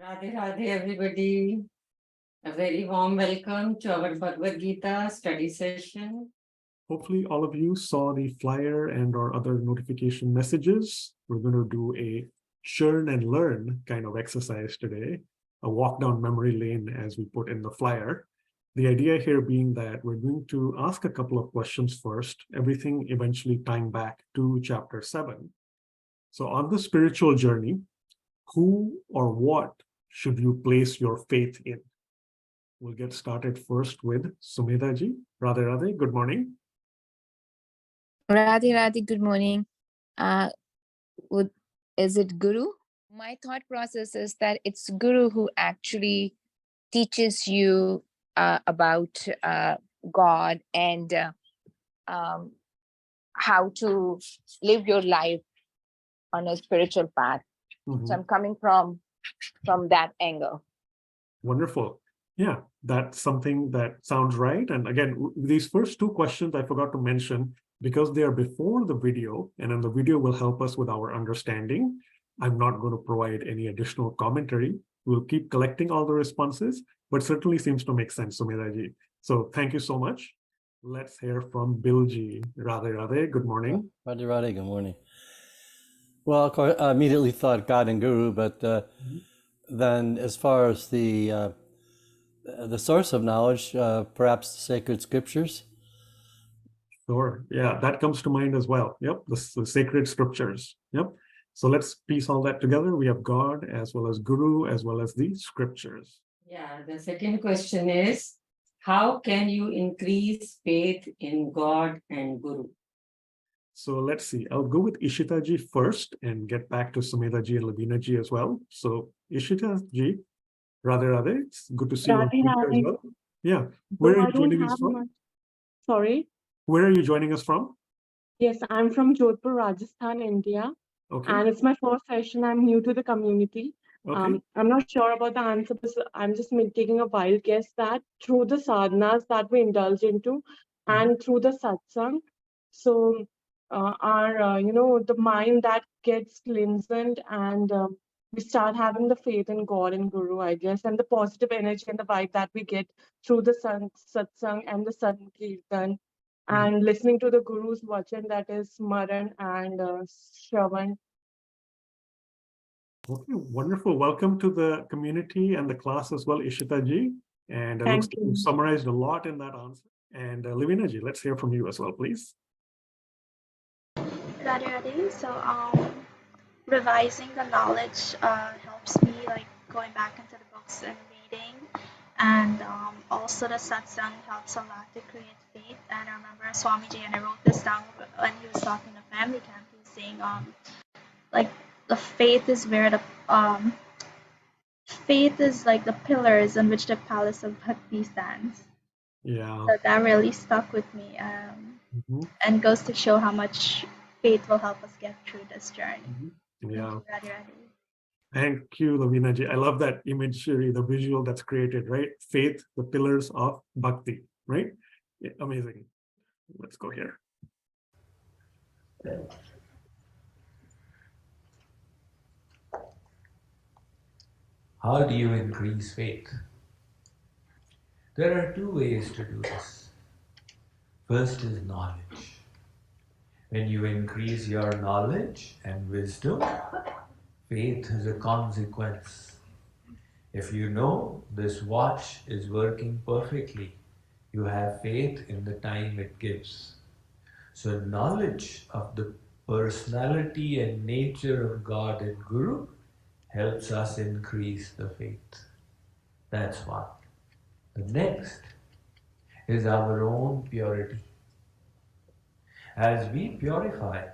Radhe Radhe, everybody. A very warm welcome to our Bhagavad Gita study session. Hopefully all of you saw the flyer and or other notification messages. We're going to do a churn and learn kind of exercise today, a walk down memory lane as we put in the flyer. The idea here being that we're going to ask a couple of questions first, everything eventually tying back to chapter 7. So on the spiritual journey, who or what should you place your faith in? We'll get started first with Sumedha ji. Radhe Radhe, good morning. Radhe Radhe, good morning. Is it Guru? My thought process is that it's Guru who actually teaches you about God and how to live your life on a spiritual path. Mm-hmm. So I'm coming from that angle. Wonderful. Yeah, that's something that sounds right. And again, these first two questions I forgot to mention because they are before the video, and then the video will help us with our understanding. I'm not going to provide any additional commentary. We'll keep collecting all the responses, but certainly seems to make sense, Sumedha ji. So thank you so much. Let's hear from Bill ji. Radhe Radhe, good morning. Radhe Radhe, good morning. Well, of course, I immediately thought God and Guru, but then as far as the source of knowledge, perhaps the sacred scriptures. Sure. Yeah, that comes to mind as well. Yep, the sacred scriptures. Yep. So let's piece all that together. We have God as well as Guru as well as the scriptures. Yeah, the second question is, how can you increase faith in God and Guru? So let's see. I'll go with Ishita ji first and get back to Sumedha ji and Lavina ji as well. So Ishita ji, Radhe Radhe, it's good to see you on Twitter as well. Yeah. Where are you joining us from? Sorry? Where are you joining us from? Yes, I'm from Jodhpur, Rajasthan, India. Okay. And it's my first session. I'm new to the community. Okay. I'm not sure about the answer, but I'm just taking a wild guess that through the sadhanas that we indulge into and through the satsang, so the mind that gets cleansed and we start having the faith in God and Guru, I guess, and the positive energy and the vibe that we get through the satsang and the sankirtan and listening to the Guru's vachan, that is Smaran and Shravan. Okay, wonderful. Welcome to the community and the class as well, Ishita ji. And it looks like you summarized a lot in that answer. And Lavina ji, let's hear from you as well, please. Radhe Radhe. So revising the knowledge helps me, like going back into the books and reading, and also the satsang helps a lot to create faith. And I remember Swamiji, and I wrote this down when he was talking to family camp. He was saying like the faith is where the faith is like the pillars on which the palace of Bhakti stands. Yeah. So that really stuck with me, and goes to show how much faith will help us get through this journey. Yeah. Thank you, Radhe Radhe. Thank you, Lavina ji. I love that imagery, the visual that's created, right? Faith, the pillars of bhakti, right? Yeah, amazing. Let's go here. How do you increase faith? There are two ways to do this. First is knowledge. When you increase your knowledge and wisdom, faith is a consequence. If you know this watch is working perfectly, you have faith in the time it gives. So knowledge of the personality and nature of God and Guru helps us increase the faith. That's one. The next is our own purity. As we purify,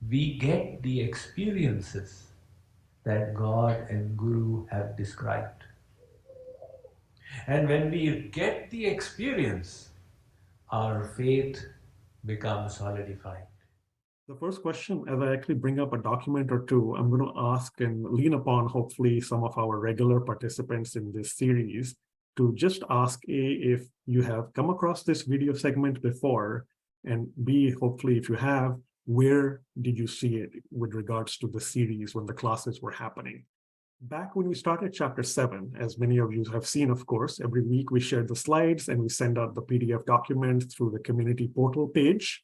we get the experiences that God and Guru have described. And when we get the experience, our faith becomes solidified. The first question, as I actually bring up a document or two, I'm going to ask and lean upon hopefully some of our regular participants in this series to just ask A, if you have come across this video segment before, and B, hopefully if you have, where did you see it with regards to the series when the classes were happening? Back when we started chapter 7, as many of you have seen, of course, every week we share the slides and we send out the PDF document through the community portal page.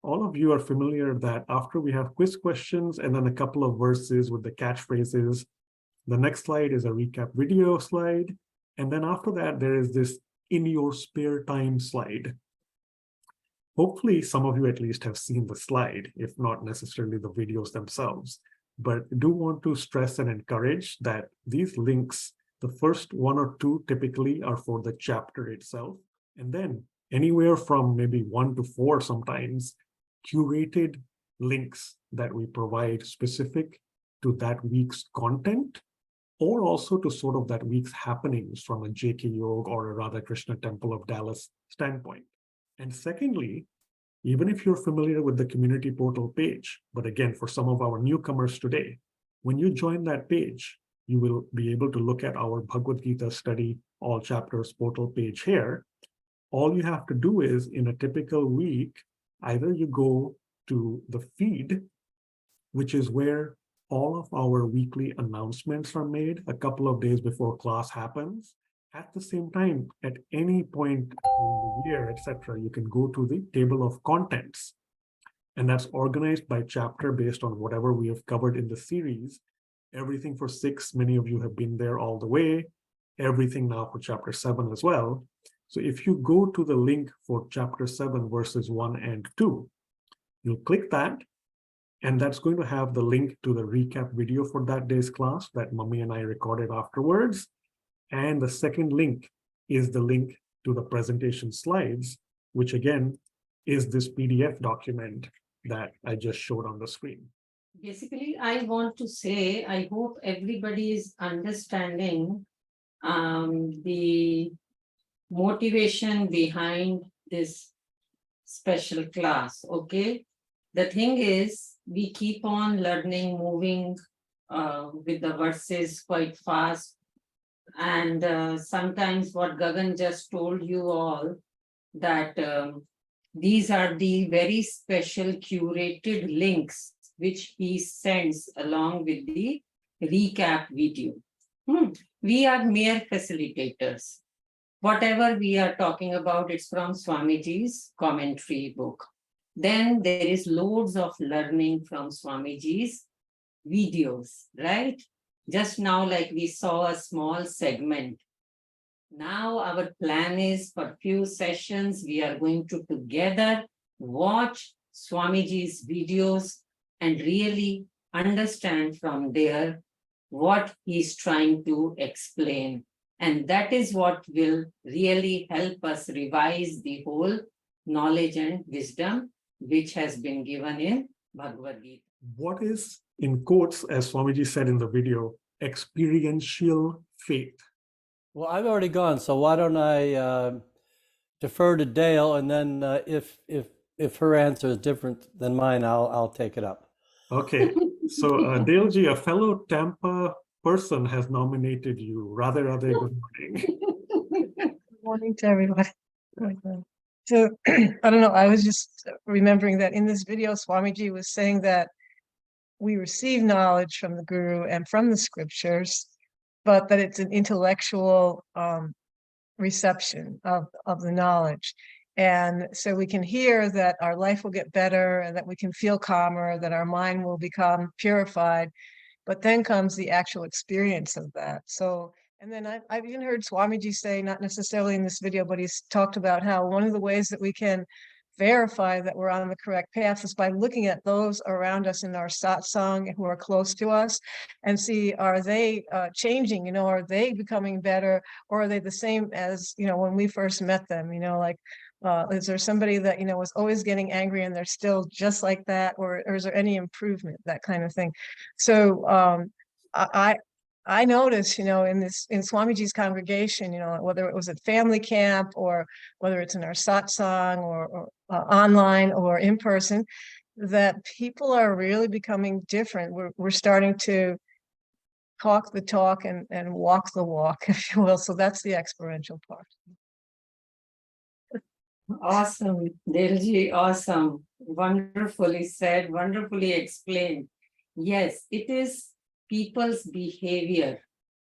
All of you are familiar that after we have quiz questions and then a couple of verses with the catchphrases, the next slide is a recap video slide. And then after that, there is this in your spare time slide. Hopefully, some of you at least have seen the slide, if not necessarily the videos themselves. But I do want to stress and encourage that these links, the first 1 or 2 typically are for the chapter itself. And then anywhere from maybe 1 to 4 sometimes, curated links that we provide specific to that week's content, or also to sort of that week's happenings from a JKYog or a Radha Krishna Temple of Dallas standpoint. And secondly, even if you're familiar with the community portal page, but again, for some of our newcomers today, when you join that page, you will be able to look at our Bhagavad Gita Study all chapters portal page here. All you have to do is, in a typical week, either you go to the feed, which is where all of our weekly announcements are made a couple of days before class happens. At the same time, at any point in the year, etc., you can go to the table of contents. And that's organized by chapter based on whatever we have covered in the series. Everything for 6, many of you have been there all the way. Everything now for chapter 7 as well. So if you go to the link for chapter 7, verses 1 and 2, you'll click that. And that's going to have the link to the recap video for that day's class that Mummy and I recorded afterwards. And the second link is the link to the presentation slides, which again is this PDF document that I just showed on the screen. Basically, I want to say, I hope everybody is understanding the motivation behind this special class, okay? The thing is, we keep on learning, moving with the verses quite fast. And sometimes what Gagan just told you all, that these are the very special curated links which he sends along with the recap video. We are mere facilitators. Whatever we are talking about, it's from Swamiji's commentary book. Then there is loads of learning from Swamiji's videos, right? Just now, like we saw a small segment. Now our plan is for few sessions, we are going to together watch Swamiji's videos and really understand from there what he's trying to explain. And that is what will really help us revise the whole knowledge and wisdom which has been given in Bhagavad Gita. What is, in quotes, as Swamiji said in the video, experiential faith? Well, I've already gone, so why don't I defer to Dale, and then if her answer is different than mine, I'll take it up. Okay, so Daleji, a fellow Tampa person has nominated you. Radha, good morning. Good morning to everybody. So I don't know, I was just remembering that in this video, Swamiji was saying that we receive knowledge from the Guru and from the scriptures, but that it's an intellectual reception of the knowledge. And so we can hear that our life will get better and that we can feel calmer, that our mind will become purified, but then comes the actual experience of that. So, and then I've even heard Swamiji say, not necessarily in this video, but he's talked about how one of the ways that we can verify that we're on the correct path is by looking at those around us in our satsang who are close to us and see, are they changing, you know, are they becoming better, or are they the same as, you know, when we first met them, you know, like, is there somebody that, you know, was always getting angry and they're still just like that, or is there any improvement, that kind of thing. So I noticed, you know, in Swamiji's congregation, you know, whether it was at family camp or whether it's in our satsang or online or in person, that people are really becoming different. We're starting to talk the talk and walk the walk, if you will. So that's the experiential part. Awesome, Delji, awesome. Wonderfully said, wonderfully explained. Yes, it is people's behavior,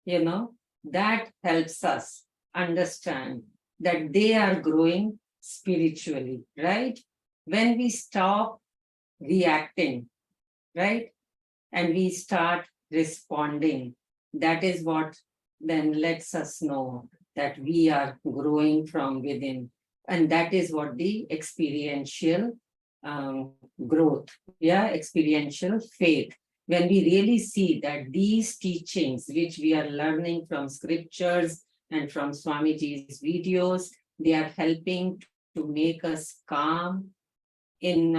that helps us understand that they are growing spiritually, right? When we stop reacting, right? And we start responding, that is what then lets us know that we are growing from within. And that is what the experiential growth, experiential faith. When we really see that these teachings, which we are learning from scriptures and from Swamiji's videos, they are helping to make us calm in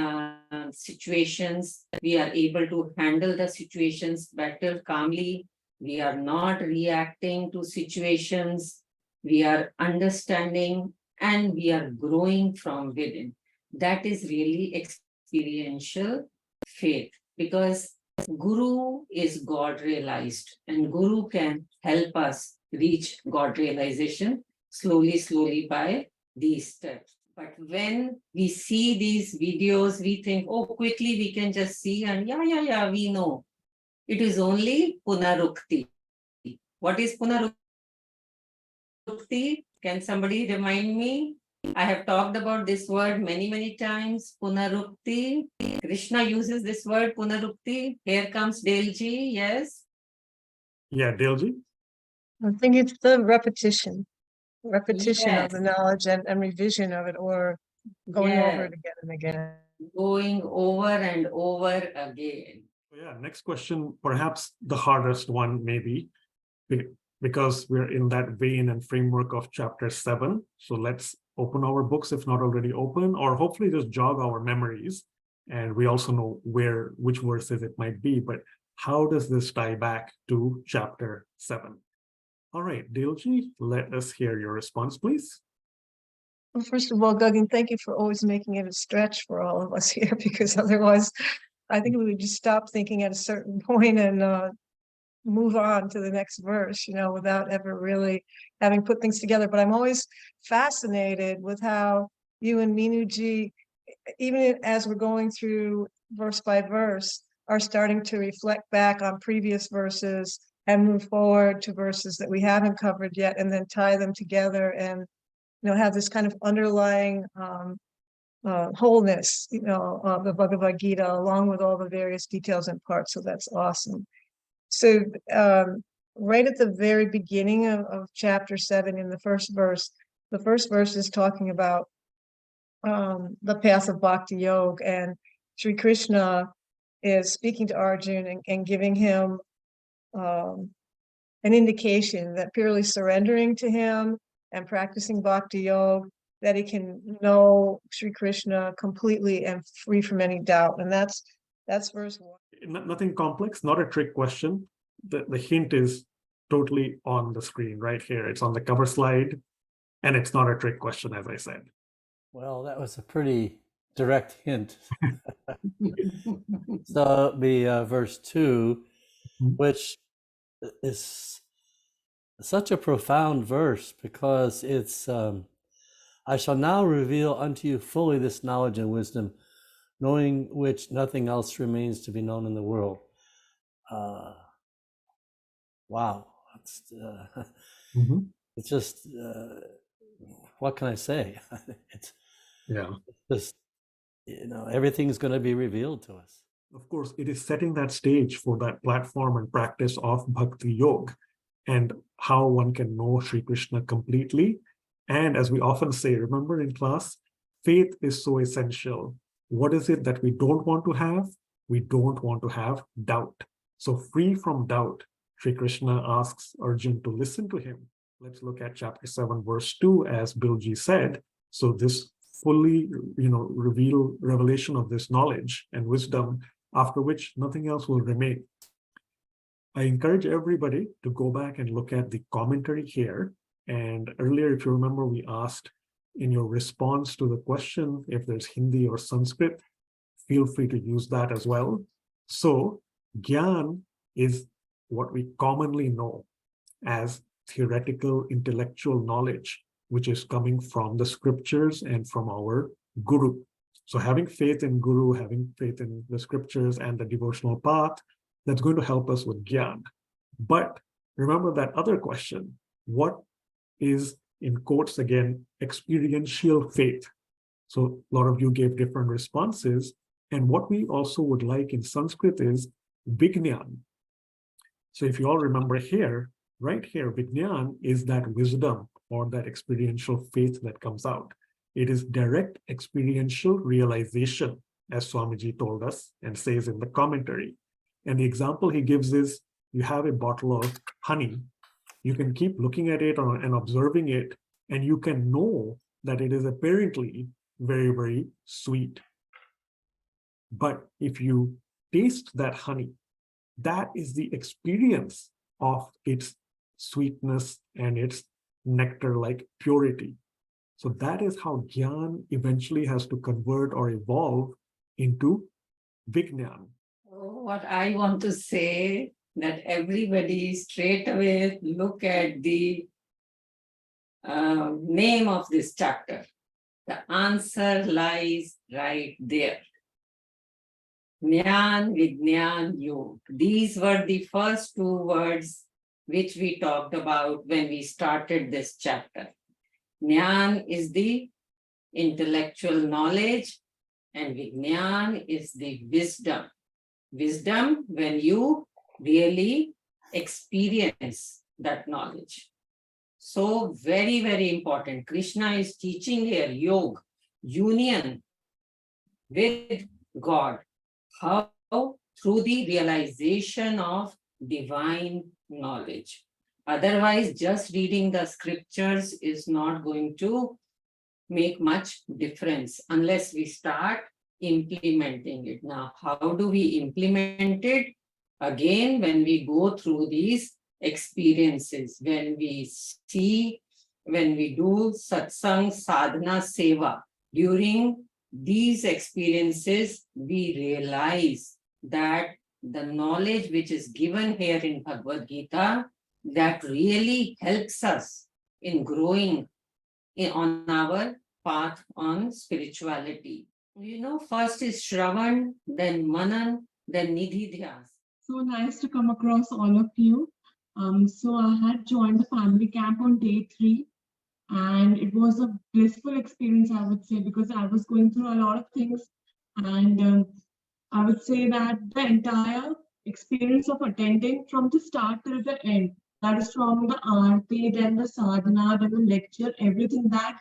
situations. We are able to handle the situations better, calmly. We are not reacting to situations. We are understanding and we are growing from within. That is really experiential faith, because Guru is God realized, and Guru can help us reach God realization slowly by these steps. But when we see these videos, we think, oh, quickly we can just see and we know. It is only Punarukti. What is Punarukti? Can somebody remind me? I have talked about this word many times, Punarukti. Krishna uses this word, Punarukti. Here comes Delji, yes? Yeah, Delji? I think it's the repetition of the Yes, knowledge and revision of it, or going over yes. it again and again. Going over and over again. Yeah, next question, perhaps the hardest one maybe, because we're in that vein and framework of chapter 7. So let's open our books, if not already open, or hopefully just jog our memories. And we also know which verses it might be, but how does this tie back to chapter 7? All right, Dilji, let us hear your response, please. Well, first of all, Gagan, thank you for always making it a stretch for all of us here, because otherwise I think we would just stop thinking at a certain point and move on to the next verse, without ever really having put things together. But I'm always fascinated with how you and Minuji, even as we're going through verse by verse, are starting to reflect back on previous verses and move forward to verses that we haven't covered yet, and then tie them together and have this kind of underlying wholeness, of the Bhagavad Gita, along with all the various details and parts. So that's awesome. So right at the very beginning of chapter 7, in the first verse is talking about the path of Bhakti Yoga, and Sri Krishna is speaking to Arjuna and giving him an indication that purely surrendering to him and practicing Bhakti Yoga, that he can know Sri Krishna completely and free from any doubt. And that's verse 1. Nothing complex, not a trick question. The hint is totally on the screen right here. It's on the cover slide, and it's not a trick question, as I said. Well, that was a pretty direct hint. So it'll be verse 2, which is such a profound verse, because it's I shall now reveal unto you fully this knowledge and wisdom, knowing which nothing else remains to be known in the world. Wow, it's just what can I say? It's just everything's going to be revealed to us. Of course, it is setting that stage for that platform and practice of Bhakti Yoga, and how one can know Sri Krishna completely. And as we often say, remember in class, faith is so essential. What is it that we don't want to have? We don't want to have doubt. So free from doubt, Sri Krishna asks Arjuna to listen to him. Let's look at chapter 7, verse 2, as Bilji said. So this fully, revelation of this knowledge and wisdom, after which nothing else will remain. I encourage everybody to go back and look at the commentary here. And earlier, if you remember, we asked in your response to the question, if there's Hindi or Sanskrit, feel free to use that as well. So Gyan is what we commonly know as theoretical intellectual knowledge, which is coming from the scriptures and from our Guru. So having faith in Guru, having faith in the scriptures and the devotional path, that's going to help us with Gyan. But remember that other question, what is, in quotes again, experiential faith? So a lot of you gave different responses. And what we also would like in Sanskrit is Vignan. So if you all remember here, right here, Vignan is that wisdom or that experiential faith that comes out. It is direct experiential realization, as Swamiji told us and says in the commentary. And the example he gives is, you have a bottle of honey. You can keep looking at it and observing it, and you can know that it is apparently very, very sweet. But if you taste that honey, that is the experience of its sweetness and its nectar-like purity. So that is how Gyan eventually has to convert or evolve into Vignan. What I want to say, that everybody straight away look at the name of this chapter. The answer lies right there. Jnana, Vignan, Yog. These were the first two words which we talked about when we started this chapter. Jnana is the intellectual knowledge, and Vignan is the wisdom. Wisdom when you really experience that knowledge. So very, very important. Krishna is teaching here yoga, union with God. How? Through the realization of divine knowledge. Otherwise, just reading the scriptures is not going to make much difference unless we start implementing it. Now, how do we implement it? Again, when we go through these experiences, when we see, when we do satsang, sadhana, seva, during these experiences, we realize that the knowledge which is given here in Bhagavad Gita, that really helps us in growing on our path on spirituality. You know, first is Shravan, then Manan, then Nidhi Dhyas. So nice to come across all of you. So I had joined the family camp on day 3, and it was a blissful experience, I would say, because I was going through a lot of things, and I would say that the entire experience of attending from the start till the end, that is from the aarti, then the sadhana, then the lecture, everything that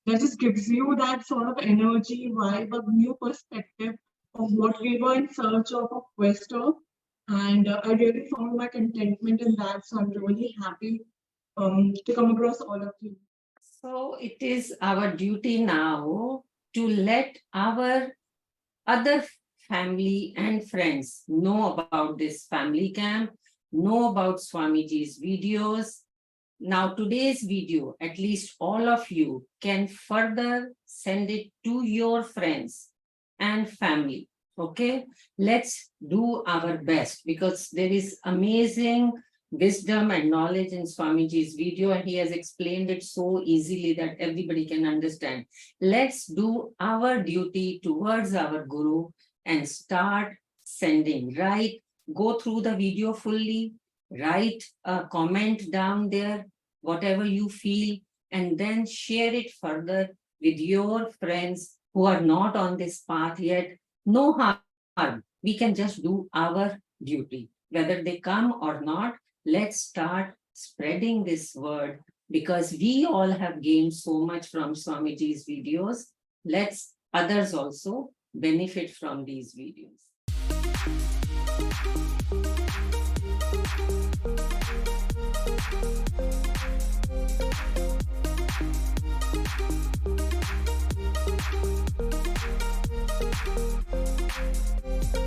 just gives you that sort of energy, vibe, a new perspective of what we were in search of, a quest of. And I really found my contentment in that. So I'm really happy to come across all of you. So it is our duty now to let our other family and friends know about this family camp, know about Swamiji's videos. Now today's video, at least all of you can further send it to your friends and family. Okay, let's do our best, because there is amazing wisdom and knowledge in Swamiji's video, and he has explained it so easily that everybody can understand. Let's do our duty towards our Guru and start sending. Write, go through the video fully, write a comment down there, whatever you feel, and then share it further with your friends who are not on this path yet. No harm. We can just do our duty. Whether they come or not, let's start spreading this word, because we all have gained so much from Swamiji's videos. Let's others also benefit from these videos.